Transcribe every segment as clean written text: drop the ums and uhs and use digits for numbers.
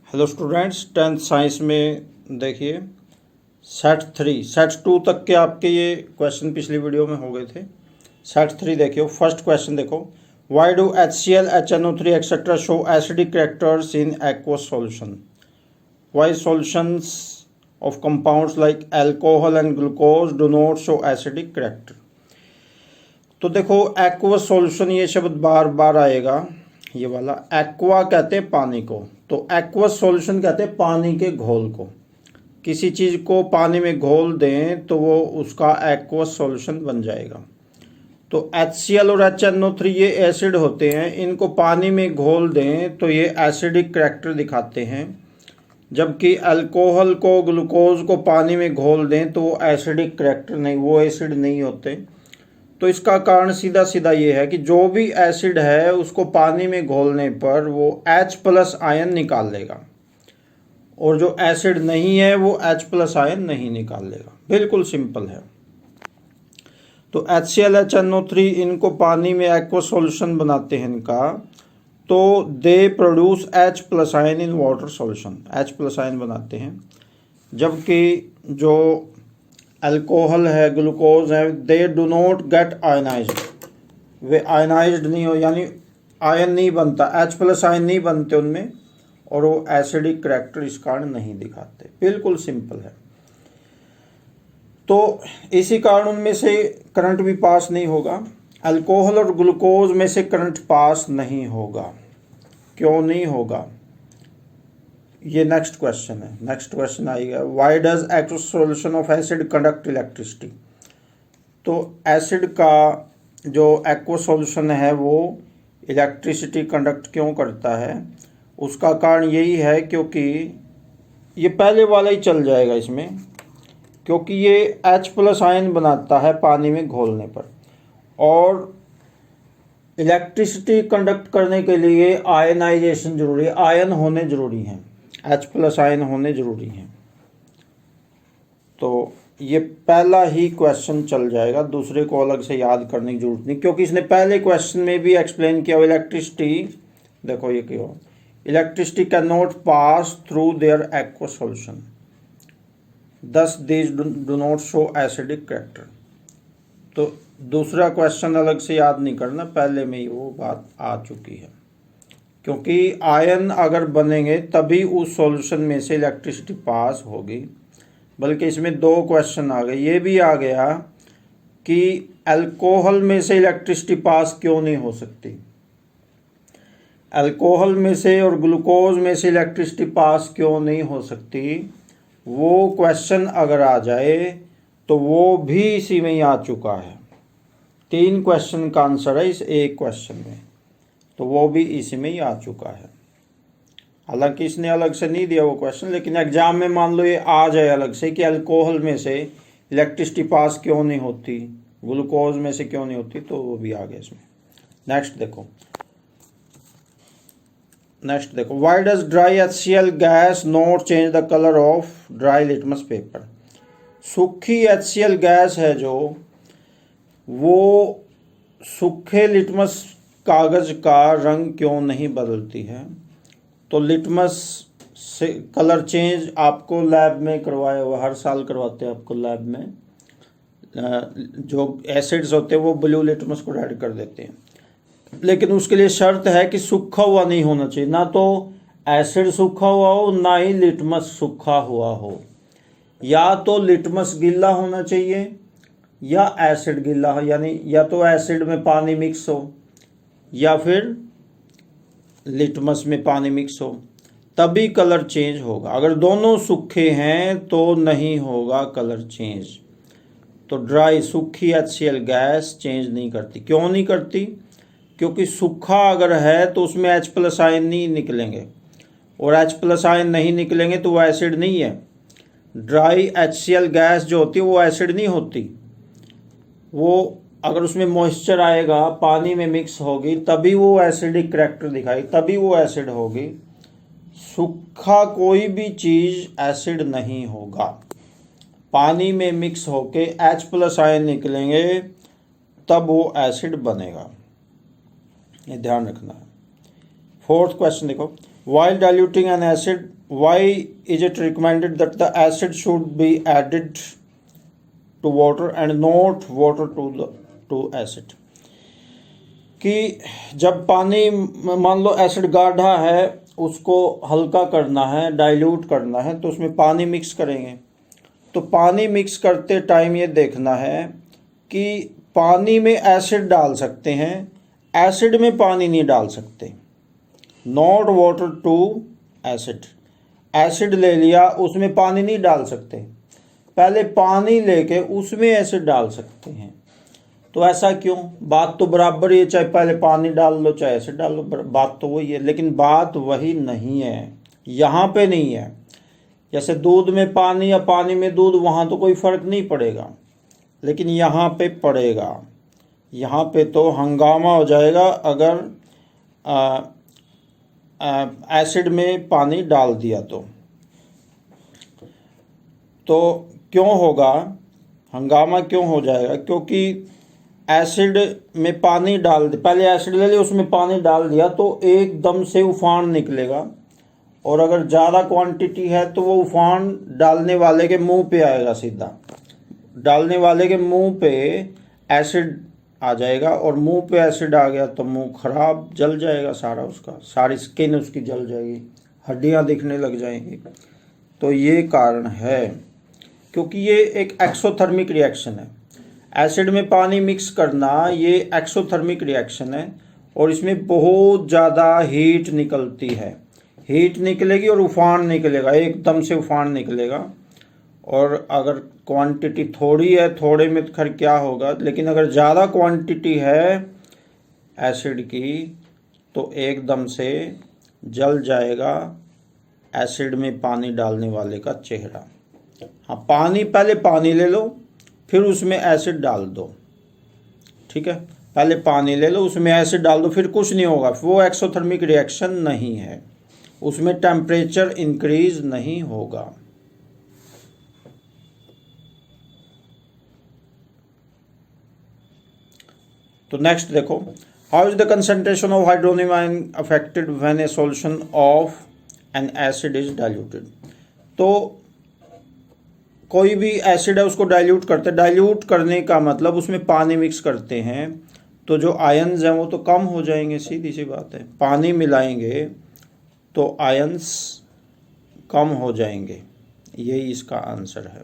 Hello students, 10th science में देखिए set 2 तक के आपके ये क्वेश्चन पिछली वीडियो में हो गए थे। सेट 3 देखियो। फर्स्ट क्वेश्चन देखो, why do HCl, HNO3 etcetera show acidic characters in aqueous solution? Why solutions of compounds like alcohol and glucose do not show acidic character? तो देखो, एक्वस सॉल्यूशन ये शब्द बार बार आएगा। ये वाला एक्वा कहते हैं पानी को, तो एक्वस सॉल्यूशन कहते हैं पानी के घोल को। किसी चीज़ को पानी में घोल दें तो वो उसका एक्वस सॉल्यूशन बन जाएगा। तो HCl और HNO3 ये एसिड होते हैं, इनको पानी में घोल दें तो ये एसिडिक कैरेक्टर दिखाते हैं। जबकि अल्कोहल को, ग्लूकोज को पानी में घोल दें तो वो एसिडिक कैरेक्टर नहीं, वो एसिड नहीं होते। तो इसका कारण सीधा सीधा ये है कि जो भी एसिड है उसको पानी में घोलने पर वो H+ आयन निकाल लेगा, और जो एसिड नहीं है वो H+ आयन नहीं निकाल लेगा। बिल्कुल सिंपल है। तो HCl, HNO3 इनको पानी में एक्वस सॉल्यूशन बनाते हैं इनका, तो they produce H+ ion in water solution, H+ ion बनाते हैं। जबकि जो अल्कोहल है, ग्लूकोज है, they do not gate ionised, way ionised नहीं हो, यानी आयन नहीं बनता, H+ आयन नहीं बनते उनमें, और वो एसिडिक कैरेक्टर इस कारण नहीं दिखाते। बिल्कुल सिंपल है। तो इसी कारण उनमें से करंट भी पास नहीं होगा। अल्कोहल और ग्लूकोज में से करंट पास नहीं होगा। क्यों नहीं होगा? ये नेक्स्ट क्वेश्चन है। नेक्स्ट क्वेश्चन आएगा, why does aqueous solution of acid conduct electricity? तो एसिड का जो एक्वस सॉल्यूशन है वो इलेक्ट्रिसिटी कंडक्ट क्यों करता है? उसका कारण यही है क्योंकि ये पहले वाला ही चल जाएगा इसमें, क्योंकि ये H+ आयन बनाता है पानी में घोलने पर, और इलेक्ट्रिसिटी कंडक्ट करने के लिए आयनाइजेशन जरूरी है, आयन होने जरूरी हैं, H+ आयन होने जरूरी हैं। तो ये पहला ही क्वेश्चन चल जाएगा, दूसरे को अलग से याद करने की जरूरत नहीं, क्योंकि इसने पहले क्वेश्चन में भी एक्सप्लेन किया। इलेक्ट्रिसिटी देखो, ये क्यों, electricity can not pass through their aqueous solution, thus these do not show acidic character. तो दूसरा क्वेश्चन अलग से याद नहीं करना, पहले में ही वो बात आ चुकी है। क्योंकि आयन अगर बनेंगे तभी उस सॉल्यूशन में से इलेक्ट्रिसिटी पास होगी। बल्कि इसमें दो क्वेश्चन आ गए। ये भी आ गया कि अल्कोहल में से इलेक्ट्रिसिटी पास क्यों नहीं हो सकती, अल्कोहल में से और ग्लूकोज में से इलेक्ट्रिसिटी पास क्यों नहीं हो सकती। वो क्वेश्चन अगर आ जाए तो वो भी इसी में ही आ चुका है। 3 क्वेश्चन का आंसर है इस एक क्वेश्चन में, तो वो भी इसी में ही आ चुका है। हालांकि इसने अलग से नहीं दिया वो क्वेश्चन, लेकिन एग्जाम में मान लो ये आ जाए अलग से कि अल्कोहल में से इलेक्ट्रिसिटी पास क्यों नहीं होती, ग्लूकोज में से क्यों नहीं होती, तो वो भी आ गया इसमें। नेक्स्ट देखो, why does dry HCl gas not change the colour of dry litmus paper? सूखी HCl गैस है जो, वो सूखे लिटमस कागज का रंग क्यों नहीं बदलती है? तो लिटमस से कलर चेंज आपको लैब में करवाया हुआ, हर साल करवाते हैं आपको लैब में। जो एसिड्स होते हैं वो ब्लू लिटमस को रेड कर देते हैं, लेकिन उसके लिए शर्त है कि सूखा हुआ नहीं होना चाहिए। ना तो एसिड सूखा हुआ हो, ना ही लिटमस सूखा हुआ हो। या तो लिटमस गीला होना चाहिए या एसिड गीला हो, यानी या तो एसिड में पानी मिक्स हो या फिर लिटमस में पानी मिक्स हो, तभी कलर चेंज होगा। अगर दोनों सूखे हैं तो नहीं होगा कलर चेंज। तो ड्राई सूखी HCl गैस चेंज नहीं करती। क्यों नहीं करती? क्योंकि सूखा अगर है तो उसमें H+ आयन नहीं निकलेंगे, और H+ आयन नहीं निकलेंगे तो वो एसिड नहीं है। ड्राई HCl गैस जो होती है वो एसिड नहीं होती। वो अगर उसमें मॉइस्चर आएगा, पानी में मिक्स होगी, तभी वो एसिडिक कैरेक्टर दिखाएगी, तभी वो एसिड होगी। सूखा कोई भी चीज़ एसिड नहीं होगा। पानी में मिक्स होके H+ आयन निकलेंगे तब वो एसिड बनेगा, ये ध्यान रखना है। फोर्थ क्वेश्चन देखो, while diluting an acid why is it recommended that the acid should be added to water and not water to acid? कि जब पानी, मान लो एसिड गाढ़ा है, उसको हल्का करना है, डाइल्यूट करना है, तो उसमें पानी मिक्स करेंगे। तो पानी मिक्स करते टाइम ये देखना है कि पानी में एसिड डाल सकते हैं, एसिड में पानी नहीं डाल सकते। Not water to acid, acid ले लिया, उसमें पानी नहीं डाल सकते, पहले पानी लेके उसमें एसिड डाल सकते हैं। तो ऐसा क्यों? बात तो बराबर ही है, चाहे पहले पानी डाल लो चाहे एसिड डाल लो, बात तो वही है। लेकिन बात वही नहीं है, यहाँ पे नहीं है। जैसे दूध में पानी या पानी में दूध, वहाँ तो कोई फर्क नहीं पड़ेगा, लेकिन यहाँ पे पड़ेगा। यहाँ पे तो हंगामा हो जाएगा अगर एसिड में पानी डाल दिया तो क्यों होगा हंगामा? क्यों हो जाएगा? क्योंकि एसिड में पानी डाल दे, पहले एसिड ले लिया, उसमें पानी डाल दिया, तो एकदम से उफान निकलेगा। और अगर ज़्यादा क्वांटिटी है तो वो उफान डालने वाले के मुंह पे आएगा, सीधा डालने वाले के मुंह पे एसिड आ जाएगा। और मुंह पे एसिड आ गया तो मुंह खराब, जल जाएगा सारा, उसका सारी स्किन उसकी जल जाएगी, हड्डियां दिखने लग जाएंगी। तो ये कारण है, क्योंकि ये एक एक्सोथर्मिक रिएक्शन है। एसिड में पानी मिक्स करना ये एक्सोथर्मिक रिएक्शन है, और इसमें बहुत ज़्यादा हीट निकलती है। हीट निकलेगी और उफान निकलेगा, एकदम से उफान निकलेगा। और अगर क्वांटिटी थोड़ी है, थोड़े में खैर क्या होगा, लेकिन अगर ज़्यादा क्वांटिटी है एसिड की तो एकदम से जल जाएगा एसिड में पानी डालने वाले का चेहरा। हाँ, पानी, पहले पानी ले लो फिर उसमें एसिड डाल दो, ठीक है? पहले पानी ले लो, उसमें एसिड डाल दो, फिर कुछ नहीं होगा, वो एक्सोथर्मिक रिएक्शन नहीं है, उसमें टेम्परेचर इंक्रीज नहीं होगा। तो नेक्स्ट देखो, how is the concentration of hydronium ion affected when A solution of N acid is diluted? तो कोई भी एसिड है उसको डाइल्यूट करते हैं, डाइल्यूट करने का मतलब उसमें पानी मिक्स करते हैं, तो जो आयन्स हैं वो तो कम हो जाएंगे, सीधी सी बात है। पानी मिलाएंगे तो आयन्स कम हो जाएंगे, यही इसका आंसर है।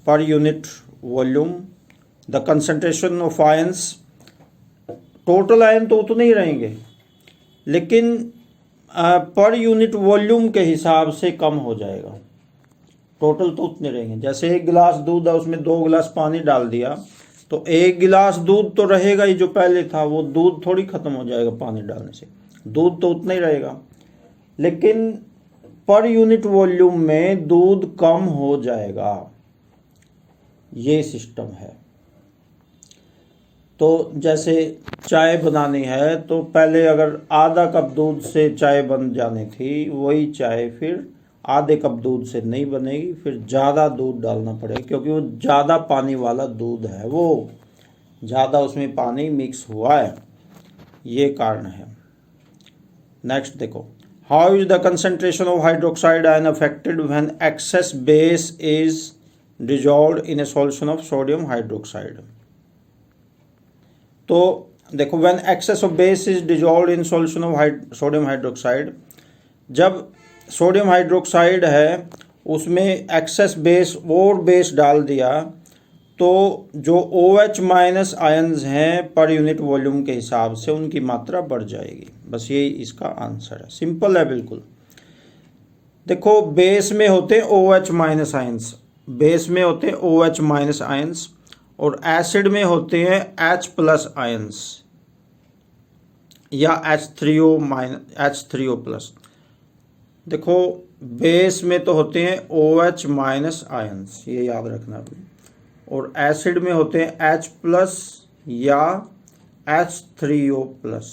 Per unit volume the concentration of ions, total ion तो उतने ही रहेंगे, लेकिन पर यूनिट वॉल्यूम के हिसाब से कम हो जाएगा। टोटल तो उतने रहेंगे। जैसे एक गिलास दूध है, उसमें 2 गिलास पानी डाल दिया, तो 1 गिलास दूध तो रहेगा ही, जो पहले था वो दूध थोड़ी खत्म हो जाएगा पानी डालने से, दूध तो उतना ही रहेगा। लेकिन पर यूनिट वॉल्यूम में दूध कम हो जाएगा, ये सिस्टम है। तो जैसे चाय बनानी है, तो पहले अगर आधा कप दूध से चाय बन जानी थी, वही चाय फिर आधे कप दूध से नहीं बनेगी, फिर ज़्यादा दूध डालना पड़ेगा, क्योंकि वो ज़्यादा पानी वाला दूध है, वो ज़्यादा उसमें पानी मिक्स हुआ है, ये कारण है। नेक्स्ट देखो, how is the concentration of hydroxide ion affected when excess base is dissolved in a solution of sodium hydroxide? तो देखो, when excess of base is dissolved in solution of sodium hydroxide, जब sodium hydroxide है उसमें access base और base डाल दिया, तो जो OH माइनस आयन्स हैं पर यूनिट वॉल्यूम के हिसाब से उनकी मात्रा बढ़ जाएगी। बस यही इसका आंसर है, सिंपल है बिल्कुल। देखो, बेस में होते हैं OH माइनस आयन्स, बेस में होते हैं OH माइनस आयन्स, और एसिड में होते हैं H प्लस आयन्स या H3O प्लस। देखो, बेस में तो होते हैं OH माइनस आयन्स, ये याद रखना भी, और एसिड में होते हैं H प्लस या H3O प्लस,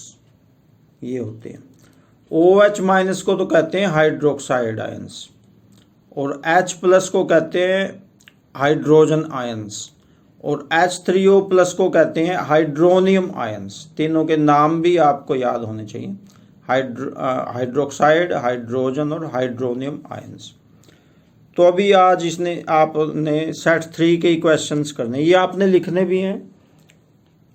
ये होते हैं। OH माइनस को तो कहते हैं हाइड्रोक्साइड आयन्स, और H प्लस को कहते हैं हाइड्रोजन आयन्स, और H3O प्लस को कहते हैं हाइड्रोनियम आयन्स। तीनों के नाम भी आपको याद होने चाहिए। हाइड्रोक्साइड, हाइड्रोजन और हाइड्रोनियम आयंस। तो अभी आज इसने आपने सेट 3 के क्वेश्चंस करने, ये आपने लिखने भी हैं,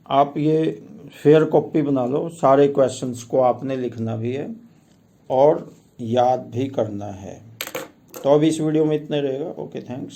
आप ये फेयर कॉपी बना लो, सारे क्वेश्चंस को आपने लिखना भी है और याद भी करना है। तो अब इस वीडियो में इतने रहेगा। Okay, thanks.